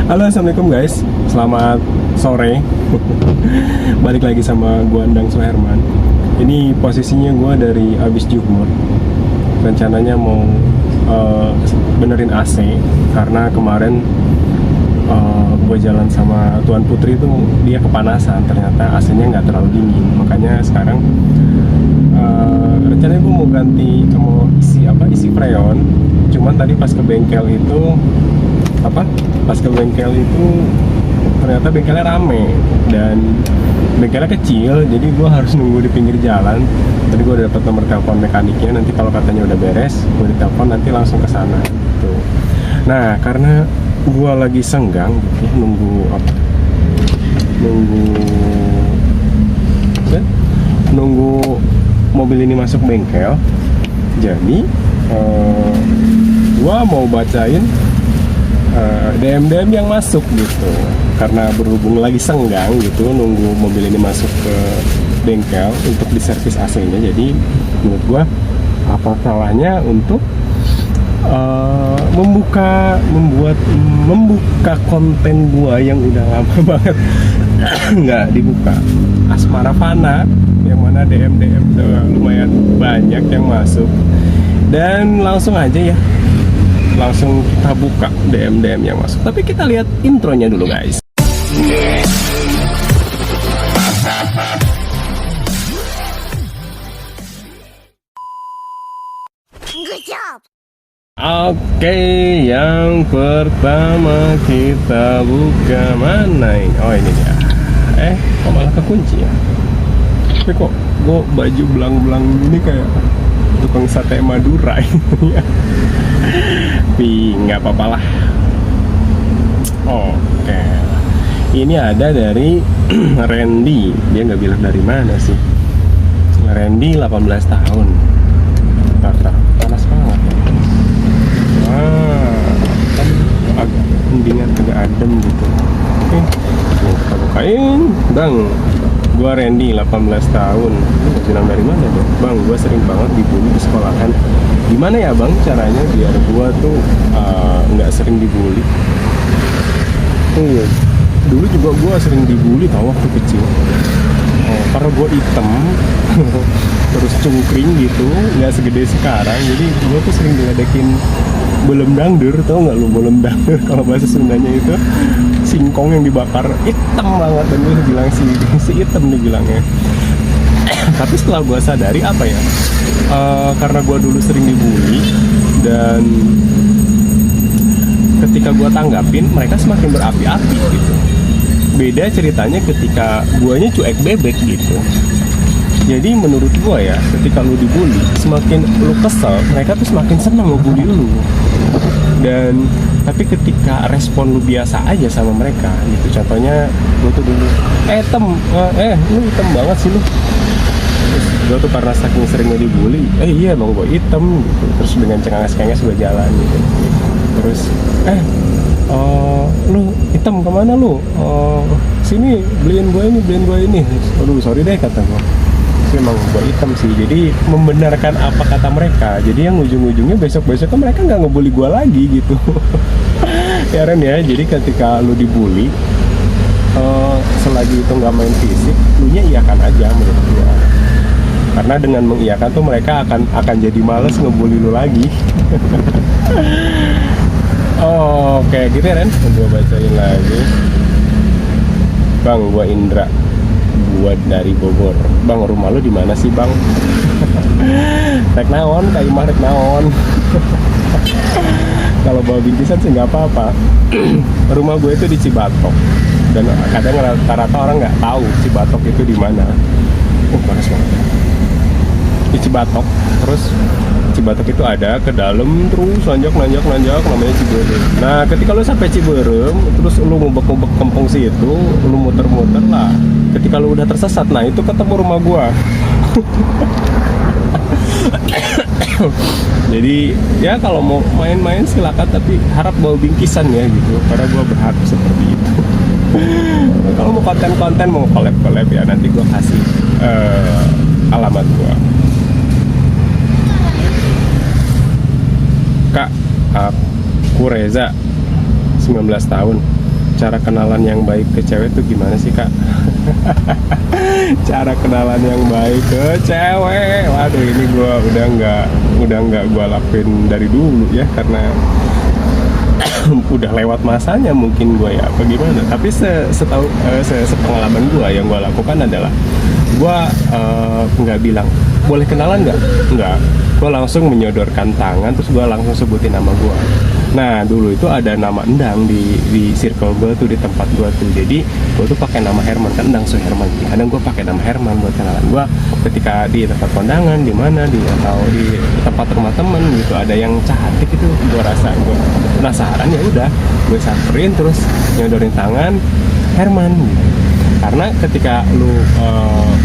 Halo, assalamualaikum guys. Selamat sore. Balik lagi sama gua Andang Suherman. Ini posisinya gua dari abis jumur. Rencananya mau benerin AC karena kemarin gue jalan sama Tuan Putri itu dia kepanasan. Ternyata AC-nya nggak terlalu dingin. Makanya sekarang rencananya gue mau ganti, mau isi freon. Cuman tadi pas ke bengkel itu ternyata bengkelnya rame dan bengkelnya kecil, jadi gue harus nunggu di pinggir jalan. Tadi gue udah dapat nomor telepon mekaniknya, nanti kalau katanya udah beres gue ditelepon, nanti langsung ke sana gitu. Nah, karena gue lagi senggang gitu, nunggu mobil ini masuk bengkel, jadi gue mau bacain DM yang masuk gitu, karena berhubung lagi senggang gitu nunggu mobil ini masuk ke bengkel untuk diservis AC-nya. Jadi menurut gua apa salahnya untuk membuka konten gua yang udah lama banget nggak dibuka, Asmara Fana, yang mana DM udah lumayan banyak yang masuk. Dan langsung aja ya, langsung kita buka DM yang masuk. Tapi kita lihat intronya dulu guys. Good job. Oke, yang pertama kita buka mana ini? Oh, ini dia. Kok malah kekunci ya? Tapi kok gue baju belang-belang gini kayak tukang sate Madura ini ya. Tapi nggak apa-apa lah. Oke, ini ada dari Randy. Dia nggak bilang dari mana sih. Randy 18 tahun. Bentar, panas banget. Kan agak mendingan, agak adem gitu. Oke, kita bukain. Bang, gua Randy 18 tahun. Lu bilang dari mana dong? Bang, gua sering banget dibully di sekolahan. Gimana ya bang caranya biar gua tuh nggak sering dibully? Iya, dulu juga gua sering dibully tau waktu kecil. Karena gua hitam terus cungkring gitu, nggak segede sekarang. Jadi gua tuh sering diledekin belum dangdur. Tau nggak lu belum dangdur? Kalau bahasa Sundanya itu singkong yang dibakar hitam banget, dan gue bilang si hitam nih bilangnya. Tapi setelah gue sadari apa ya, karena gue dulu sering dibully, dan ketika gue tanggapin mereka semakin berapi-api gitu. Beda ceritanya ketika guanya cuek bebek gitu. Jadi menurut gue ya, ketika lu dibully, semakin lu kesel, mereka tuh semakin senang ngebully lu. Dan tapi ketika respon lu biasa aja sama mereka gitu, contohnya gue tuh dulu lu hitam banget sih lu. Terus gue tuh karena saking seringnya dibully, iya bang gue hitam gitu. Terus dengan cengenges-cengenges gue jalan gitu. Terus lu hitam kemana lu? Sini beliin gue ini. Aduh sorry deh kata gue, memang gue hitam sih. Jadi membenarkan apa kata mereka. Jadi yang ujung-ujungnya besok-besoknya mereka nggak ngebully gue lagi gitu. Ya Ren ya, jadi ketika lu dibully, selagi itu nggak main fisik, lu nya iyakan aja menurut gue. Karena dengan mengiyakan tuh mereka akan jadi males ngebully lu lagi. Oke, gitu ya Ren. Gue bacain lagi. Bang, gue Indra, buat dari Bogor. Bang, rumah lu di mana sih bang? Rek naon, kayak mah rek naon. Kalau bawa bingkisan sih nggak apa-apa. Rumah gue itu di Cibatok, dan kadang rata-rata orang nggak tahu Cibatok itu di mana. Panas banget. Di Cibatok, terus Cibatok itu ada ke dalam, terus nanjak namanya Ciberem. Nah, ketika lu sampai Ciberem, terus lu ngubek-ngubek kampung situ, lu muter-muter lah. Ketika lu udah tersesat, nah itu ketemu rumah gua. Jadi ya kalau mau main-main silakan, tapi harap bawa bingkisan ya gitu, karena gua berhak seperti itu. Kalau mau konten-konten, mau collab ya, nanti gua kasih alamat gua. Kak, aku Reza, 19 tahun. cara kenalan yang baik ke cewek tuh gimana sih kak? Cara kenalan yang baik ke cewek, waduh ini gue udah nggak gue lakuin dari dulu ya, karena udah lewat masanya mungkin gue ya apa gimana. Tapi sepengalaman gue yang gue lakukan adalah gue nggak bilang boleh kenalan nggak, gue langsung menyodorkan tangan, terus gue langsung sebutin nama gue. Nah dulu itu ada nama Endang di circle gue tuh, di tempat gue tuh. Jadi gue tuh pakai nama Herman, kan Endang Suherman. Kadang gue pakai nama Herman buat kenalan gue ketika di tempat kondangan, di mana atau di tempat rumah temen gitu, ada yang cantik itu, gue rasa gue penasaran, ya udah gue samperin terus nyodorin tangan Herman gitu. Karena ketika lu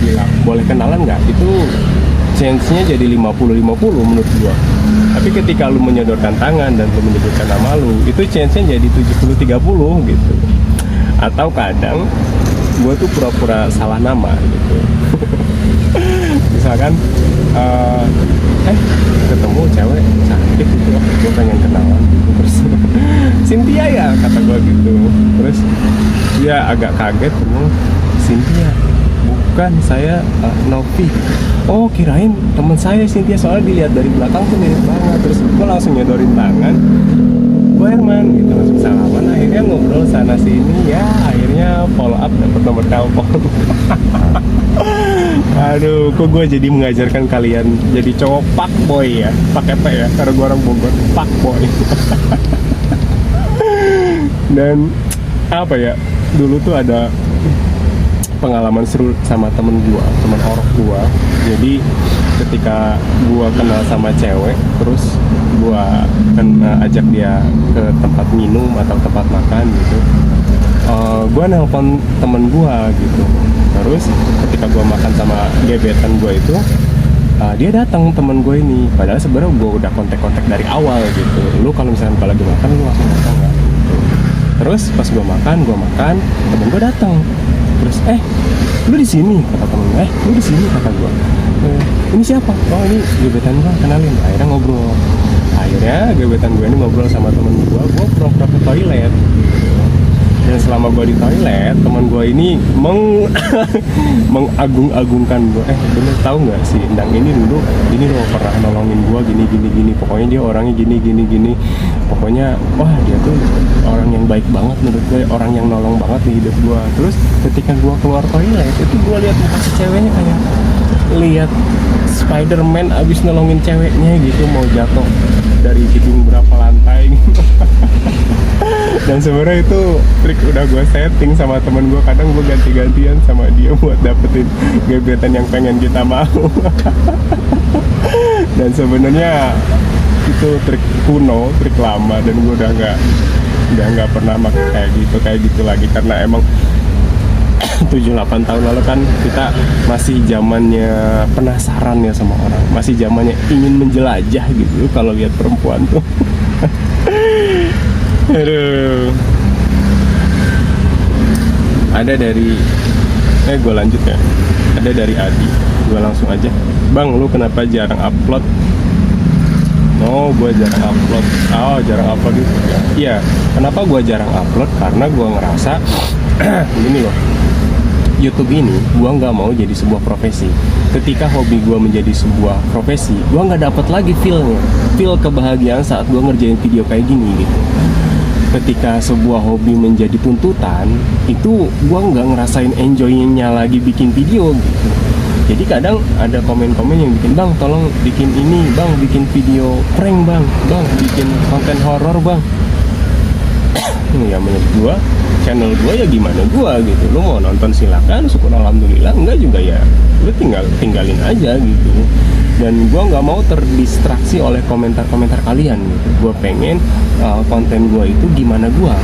bilang boleh kenalan nggak, itu chance-nya jadi 50-50 menurut gua. Tapi ketika lu menyodorkan tangan dan lu menyebutkan nama lu, itu chance-nya jadi 70-30 gitu. Atau kadang gua tuh pura-pura salah nama gitu. Misalkan ketemu cewek cantik gitu, gua pengen kenalan gitu. Terus Cynthia ya kata gua gitu. Terus dia agak kaget, ngomong Cynthia, bukan, saya Novi. Oh kirain teman saya Cynthia, soalnya dilihat dari belakang tuh mirip banget. Terus gue langsung nyodorin tangan, gue Herman gitu, langsung salaman. Akhirnya ngobrol sana sini, ya akhirnya follow up, dapet nomor telepon. Aduh, kok gue jadi mengajarkan kalian jadi cowok pak boy ya, pakai P ya, karena gue orang Bogor, pak boy. Dan apa ya, dulu tuh ada pengalaman seru sama temen orok gua. Jadi ketika gua kenal sama cewek, terus gua ajak dia ke tempat minum atau tempat makan gitu, gua nelpon temen gua gitu. Terus ketika gua makan sama gebetan gua itu, dia datang, temen gue ini. Padahal sebenarnya gua udah kontak dari awal gitu. Lu kalau misalnya kalau lagi makan, lu langsung datang nggak gitu. Terus pas gua makan, temen gua datang. Terus lu di sini kata temen gue, lu di sini kata gue. Ini siapa? Oh ini gebetan gue, kenalin. Akhirnya ngobrol. Akhirnya gebetan gue ini ngobrol sama temen gue pura-pura ke toilet. Dan selama gue di toilet, teman gue ini mengagung-agungkan gue. Bener tahu nggak sih, Endang ini dulu ini loh pernah nolongin gue gini. Pokoknya dia orangnya gini. Pokoknya wah dia tuh orang yang baik banget menurut gue, orang yang nolong banget di hidup gue. Terus ketika gue keluar toilet itu gue lihat muka si ceweknya kayak lihat Spider-Man abis nolongin ceweknya gitu, mau jatuh dari gedung berapa lantai. Dan sebenarnya itu trik udah gue setting sama temen gue. Kadang gue ganti-gantian sama dia buat dapetin gebetan yang pengen kita mau. Dan sebenarnya itu trik kuno, trik lama, dan gue udah nggak pernah pakai kayak gitu lagi, karena emang 7-8 tahun lalu kan kita masih zamannya penasaran ya sama orang, masih zamannya ingin menjelajah gitu kalau lihat perempuan tuh. Aduh. Ada dari gue lanjut ya. Ada dari Adi. Gue langsung aja. Bang, lu kenapa jarang upload? Oh, gue jarang upload. Oh, jarang upload itu. Iya. Kenapa gue jarang upload? Karena gue ngerasa gini loh. YouTube ini gue nggak mau jadi sebuah profesi. Ketika hobi gue menjadi sebuah profesi, gue nggak dapat lagi feel kebahagiaan saat gue ngerjain video kayak gini gitu. Ketika sebuah hobi menjadi tuntutan, itu gue nggak ngerasain enjoy-nya lagi bikin video gitu. Jadi kadang ada komen-komen yang bikin, bang tolong bikin ini, bang bikin video prank, bang bikin konten horor, bang. Ya menurut gue, channel gue ya gimana gue gitu. Lu mau nonton silakan, syukur alhamdulillah. Enggak juga ya lu tinggalin aja gitu. Dan gue nggak mau terdistraksi oleh komentar-komentar kalian gitu. Gue pengen konten gue itu gimana gue.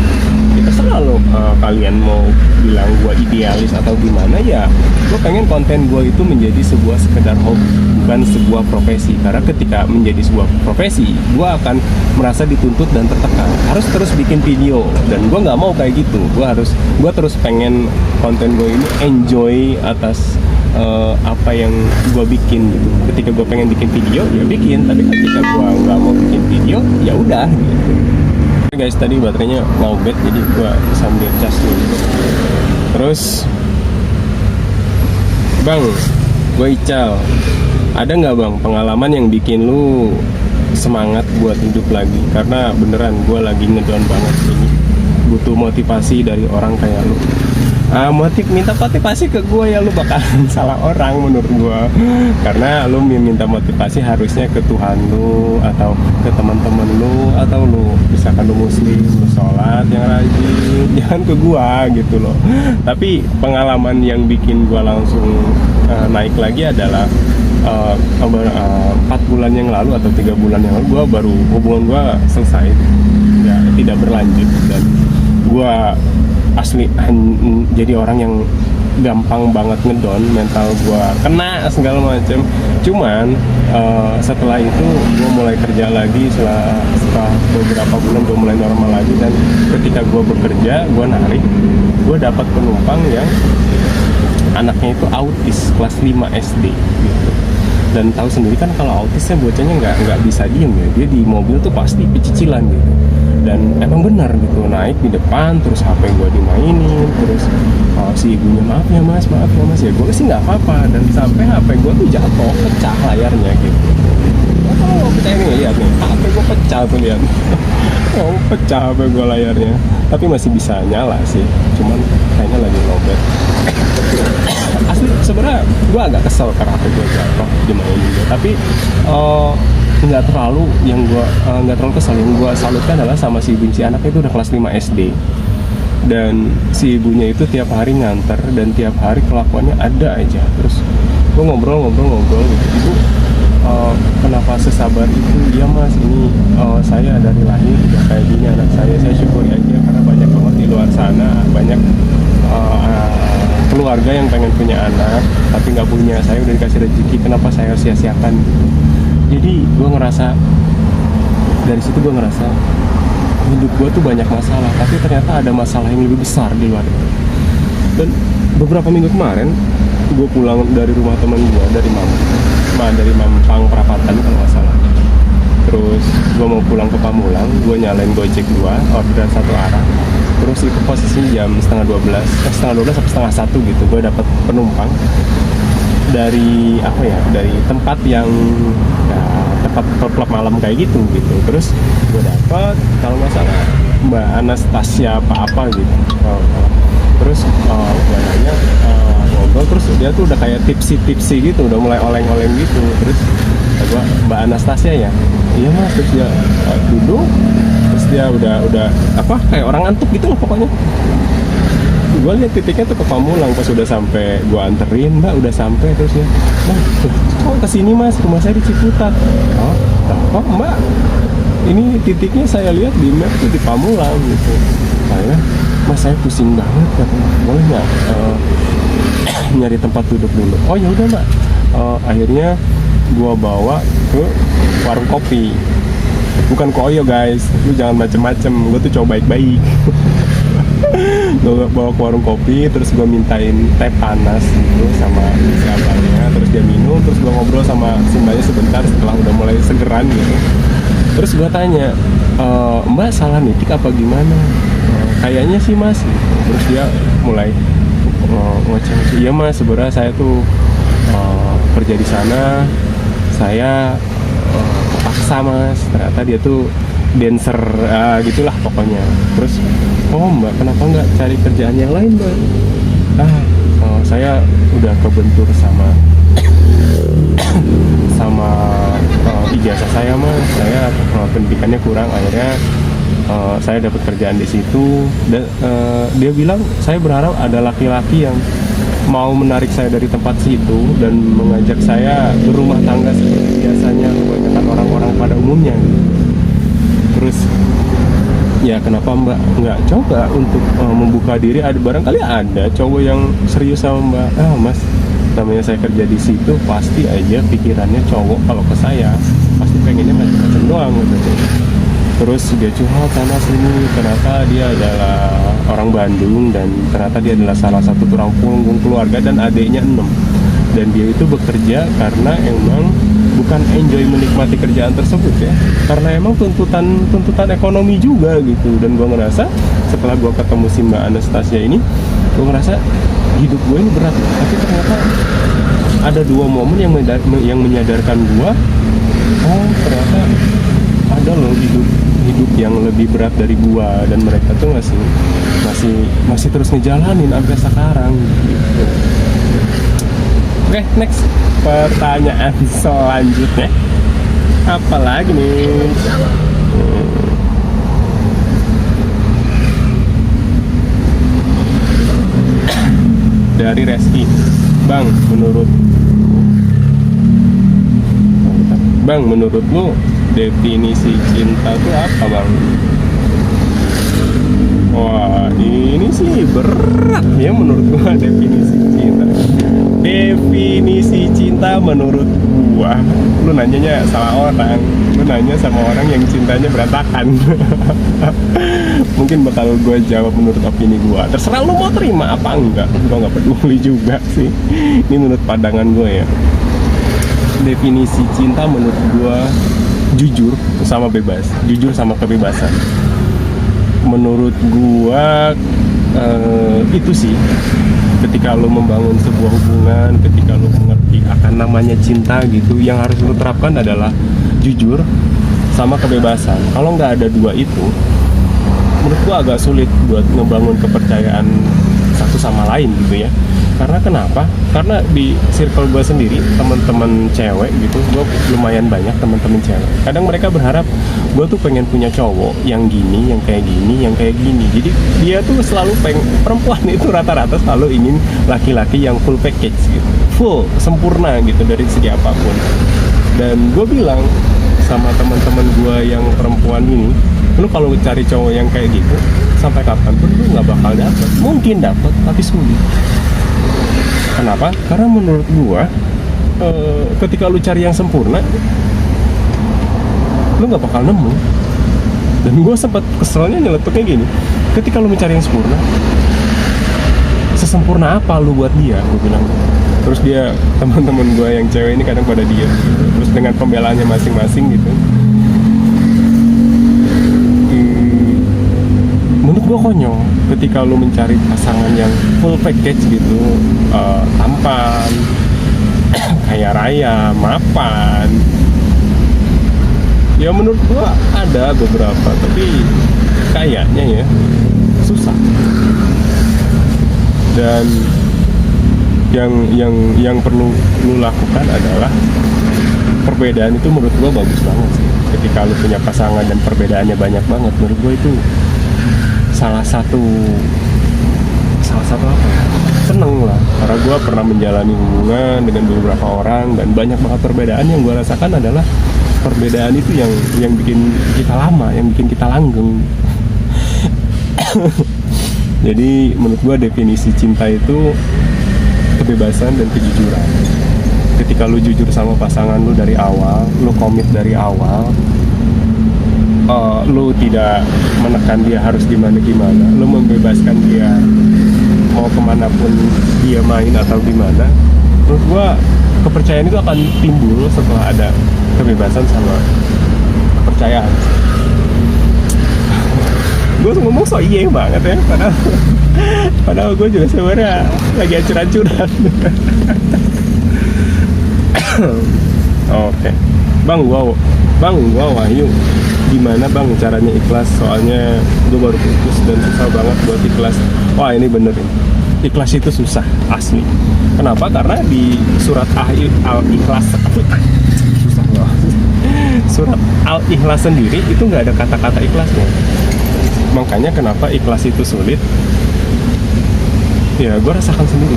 Kita selalu kalian mau bilang gue idealis atau gimana ya. Gue pengen konten gue itu menjadi sebuah sekedar hobi, bukan sebuah profesi. Karena ketika menjadi sebuah profesi, gue akan merasa dituntut dan tertekan. Harus terus bikin video, dan gue nggak mau kayak gitu. Gue terus pengen konten gue ini enjoy atas apa yang gue bikin gitu. Ketika gue pengen bikin video ya bikin, tapi ketika gue nggak mau bikin video ya udah gitu. Guys, tadi baterainya lowbat jadi gua sambil cas dulu. Terus Bang, gue Ical, ada nggak Bang pengalaman yang bikin lu semangat buat hidup lagi? Karena beneran gue lagi ngedown banget ini, butuh motivasi dari orang kayak lu. Minta motivasi ke gue ya, lu bakalan salah orang menurut gue. Karena lu minta motivasi harusnya ke Tuhan lu, atau ke teman-teman lu, atau lu misalkan lu muslim, lu sholat yang rajin, jangan ke gue gitu loh. Tapi pengalaman yang bikin gue langsung naik lagi adalah 4 bulan yang lalu atau 3 bulan yang lalu, gue baru hubungan gue selesai, ya tidak berlanjut, dan gue asli jadi orang yang gampang banget ngedown, mental gue kena segala macam. Cuman setelah itu gue mulai kerja lagi, setelah beberapa bulan gue mulai normal lagi, dan ketika gue bekerja, gue narik, gue dapat penumpang yang anaknya itu autis kelas 5 SD gitu. Dan tahu sendiri kan kalau autisnya bocahnya nggak bisa diem ya, dia di mobil tuh pasti pecicilan gitu. Dan emang benar gitu, naik di depan terus HP gue dimainin, terus si ibunya maaf ya mas, ya gue sih nggak apa-apa, dan sampai HP gue tuh jatuh, pecah layarnya gitu. Kalau mau percaya nih, lihat nih, HP gue pecah tuh, lihat. Pecah HP gue layarnya, tapi masih bisa nyala sih, cuman kayaknya lagi lowbat. Asli sebenarnya gue agak kesel karena HP gue jatuh dimainin dia, tapi nggak terlalu kesal. Yang gue salutkan adalah sama si ibu, si anaknya itu udah kelas 5 SD, dan si ibunya itu tiap hari nganter, dan tiap hari kelakuannya ada aja. Terus gue ngobrol gitu, ibu kenapa sesabar itu? Iya mas, ini saya dari lahir udah kayak gini anak saya syukuri aja, karena banyak banget di luar sana, banyak keluarga yang pengen punya anak tapi nggak punya, saya udah dikasih rezeki, kenapa saya sia-siakan? Jadi gue ngerasa, dari situ gue ngerasa hidup gue tuh banyak masalah, tapi ternyata ada masalah yang lebih besar di luar itu. Dan beberapa minggu kemarin gue pulang dari rumah teman gue, dari Mampang Perapatan kalau nggak salah. Terus gue mau pulang ke Pamulang, gue nyalain Gojek 2, orderan satu arah. Terus itu posisi jam setengah 12 sampai setengah 1 gitu, gue dapat penumpang dari dari tempat yang tempat klub malam kayak gitu. Terus gue dapat, kalau nggak salah Mbak Anastasia apa gitu. Terus gue nanya, ngobrol, terus dia tuh udah kayak tipsi gitu, udah mulai oleng-oleng gitu. Terus gue, Mbak Anastasia ya? Iya mas. Terus dia duduk, terus dia udah kayak orang ngantuk gitu loh pokoknya. Gue lihat titiknya tuh ke Pamulang, pas udah sampai gue anterin, Mbak udah sampai. Terus ya, nah kok kesini mas, rumah saya di Ciputat. Oh Mbak, ini titiknya saya lihat di map tuh di Pamulang gitu. Saya, mas saya pusing banget, katanya boleh nggak nyari tempat duduk dulu? Oh ya udah Mbak. Akhirnya gue bawa ke warung kopi, bukan koyo guys, lu jangan macem-macem, gue tuh coba baik-baik. Gue bawa ke warung kopi, terus gue mintain teh panas gitu sama siapanya, terus dia minum, terus gue ngobrol sama simbanya sebentar setelah udah mulai segeran gitu. Terus gue tanya, Mbak salah nitik apa gimana? Kayaknya sih mas gitu. Terus dia mulai ngoceh, iya mas sebenarnya saya tuh kerja di sana, saya kepaksa mas, ternyata dia tuh dancer gitulah pokoknya. Terus oh mbak, kenapa nggak cari kerjaan yang lain mbak? Saya udah kebentur sama ijazah saya mas, saya pendidikannya kurang, akhirnya saya dapat kerjaan di situ. Dan dia bilang saya berharap ada laki-laki yang mau menarik saya dari tempat situ dan mengajak saya berumah tangga seperti biasanya kebanyakan orang-orang pada umumnya. Terus ya kenapa mbak nggak coba untuk membuka diri? Barangkali ada cowok yang serius sama mbak. Mas, namanya saya kerja di situ, pasti aja pikirannya cowok kalau ke saya pasti pengennya macam-macam doang gitu. Terus dia curhat sana sini, ternyata dia adalah orang Bandung, dan ternyata dia adalah salah satu tulang punggung keluarga, dan adiknya 6. Dan dia itu bekerja karena emang bukan enjoy menikmati kerjaan tersebut ya, karena emang tuntutan ekonomi juga gitu. Dan gue ngerasa setelah gue ketemu si Mbak Anastasia ini, gue ngerasa hidup gue ini berat, tapi ternyata ada dua momen yang menyadarkan gue, oh ternyata ada loh hidup yang lebih berat dari gue, dan mereka tuh masih terus ngejalanin sampai sekarang gitu. Oke, next pertanyaan selanjutnya apa lagi nih? Dari Reski, Bang, menurut lu definisi cinta itu apa, Bang? Wah, ini sih berat ya menurut gua. Definisi cinta menurut gua, lu nanyanya salah orang. Lu nanya sama orang yang cintanya berantakan. Mungkin bakal gua jawab menurut opini gua. Terserah lu mau terima apa enggak, gua nggak peduli juga sih. Ini menurut pandangan gua ya. Definisi cinta menurut gua jujur sama bebas, jujur sama kebebasan. Menurut gua itu sih, ketika lo membangun sebuah hubungan, ketika lo mengerti akan namanya cinta gitu, yang harus lo terapkan adalah jujur sama kebebasan. Kalau nggak ada dua itu, menurut gua agak sulit buat ngebangun kepercayaan satu sama lain gitu ya. Karena kenapa? Karena di circle gue sendiri, teman-teman cewek gitu, gue lumayan banyak teman-teman cewek. Kadang mereka berharap gue tuh pengen punya cowok yang gini, yang kayak gini, yang kayak gini. Jadi dia tuh selalu perempuan itu rata-rata selalu ingin laki-laki yang full package gitu, full, sempurna gitu dari segi apapun. Dan gue bilang sama teman-teman gue yang perempuan ini, lu kalau cari cowok yang kayak gitu, sampai kapanpun lu nggak bakal dapet. Mungkin dapet, tapi sulit. Kenapa? Karena menurut gua ketika lu cari yang sempurna, lu nggak bakal nemu. Dan gua sempat keselnya nyeletuknya gini, ketika lu mencari yang sempurna, sesempurna apa lu buat dia? Gua bilang. Terus dia, teman-teman gua yang cewek ini kadang pada dia, terus dengan pembelaannya masing-masing gitu. Menurut gue konyol ketika lu mencari pasangan yang full package gitu, tampan, kaya raya, mapan. Ya menurut gue ada beberapa, tapi kayaknya ya susah. Dan yang perlu lu lakukan adalah perbedaan itu. Menurut gue bagus banget sih ketika lu punya pasangan dan perbedaannya banyak banget. Menurut gue itu salah satu apa ya, seneng lah, karena gue pernah menjalani hubungan dengan beberapa orang dan banyak banget perbedaan. Yang gue rasakan adalah perbedaan itu yang bikin kita lama, yang bikin kita langgeng. Jadi menurut gue definisi cinta itu kebebasan dan kejujuran. Ketika lu jujur sama pasangan lu dari awal, lu komit dari awal, lu tidak menekan dia harus gimana-gimana, lu membebaskan dia mau kemanapun dia main atau gimana. Menurut gua kepercayaan itu akan timbul setelah ada kebebasan sama kepercayaan. Gue ngomong so iye banget ya, padahal gue juga sebenarnya lagi hancur-hancuran. Oke. Bang Wahyu, gimana bang caranya ikhlas? Soalnya gue baru putus dan susah banget buat ikhlas. Wah ini bener ini, ikhlas itu susah asli. Kenapa? Karena di surat Al-Ikhlas, susah loh. Surat Al-Ikhlas sendiri itu nggak ada kata-kata ikhlasnya. Makanya kenapa ikhlas itu sulit? Ya gue rasain sendiri.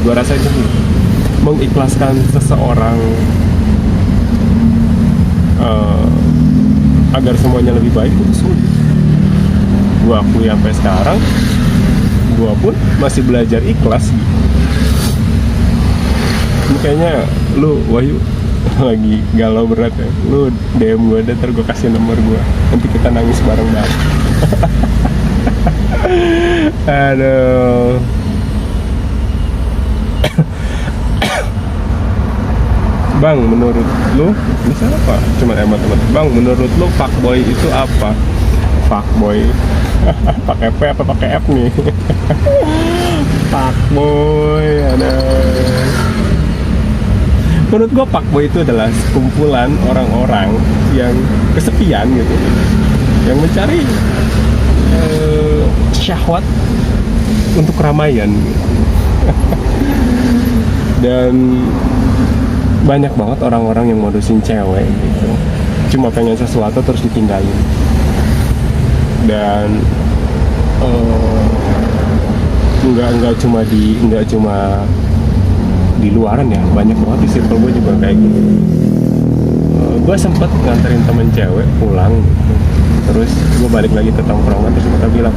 Mengikhlaskan seseorang agar semuanya lebih baik itu sulit. Gue akui sampai sekarang, gue pun masih belajar ikhlas. Ini kayaknya lu Wahyu lagi galau berat ya. Lu DM gue deh, ntar gue kasih nomor gue, nanti kita nangis bareng-bareng. Aduh. Bang, menurut lu, misal apa? Cuma teman-teman. Bang, menurut lu fuckboy itu apa? Fuckboy pakai P apa pakai F nih? Fuckboy, ada. Menurut gua fuckboy itu adalah sekumpulan orang-orang yang kesepian gitu, yang mencari syahwat untuk keramaian gitu. Dan banyak banget orang-orang yang modusin cewek gitu, cuma pengen sesuatu terus ditinggalin. Dan nggak cuma di luaran ya, banyak banget di circle gue juga kayak gitu. Gue sempet nganterin temen cewek pulang gitu. Terus gue balik lagi ke tongkrongan, terus mereka bilang,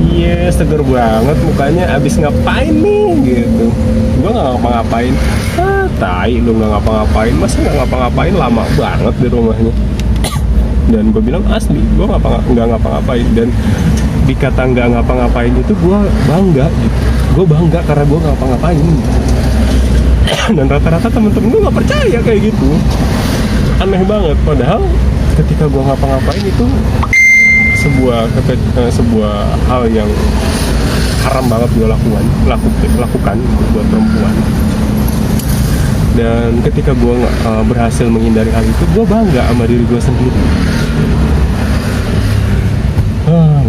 iya seger banget mukanya, abis ngapain nih gitu. Gue nggak ngapa-ngapain. Tai, lu nggak ngapa-ngapain, masa nggak ngapa-ngapain, lama banget di rumahnya. Dan gue bilang asli, gue nggak ngapa-ngapain. Dan dikata nggak ngapa-ngapain itu gue bangga gitu. Gue bangga karena gue nggak ngapa-ngapain. Dan rata-rata temen-temen gue nggak percaya kayak gitu. Aneh banget. Padahal ketika gue ngapa-ngapain itu sebuah hal yang haram banget gue lakukan buat perempuan. Dan ketika gue berhasil menghindari hal itu, gue bangga sama diri gue sendiri.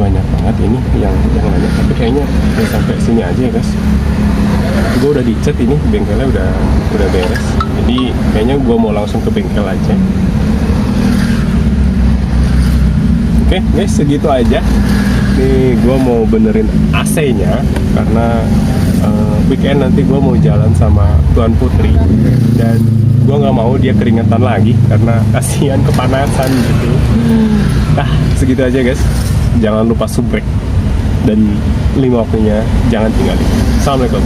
Banyak banget ini yang nanya, tapi kayaknya udah sampai sini aja ya guys. Gue udah dicat ini, bengkelnya udah beres. Jadi kayaknya gue mau langsung ke bengkel aja. Oke guys, segitu aja. Nih gue mau benerin AC-nya karena weekend nanti gue mau jalan sama Tuan Putri, dan gue nggak mau dia keringetan lagi karena kasihan kepanasan gitu. Segitu aja guys. Jangan lupa subrek dan link waktunya jangan tinggalin. Assalamualaikum.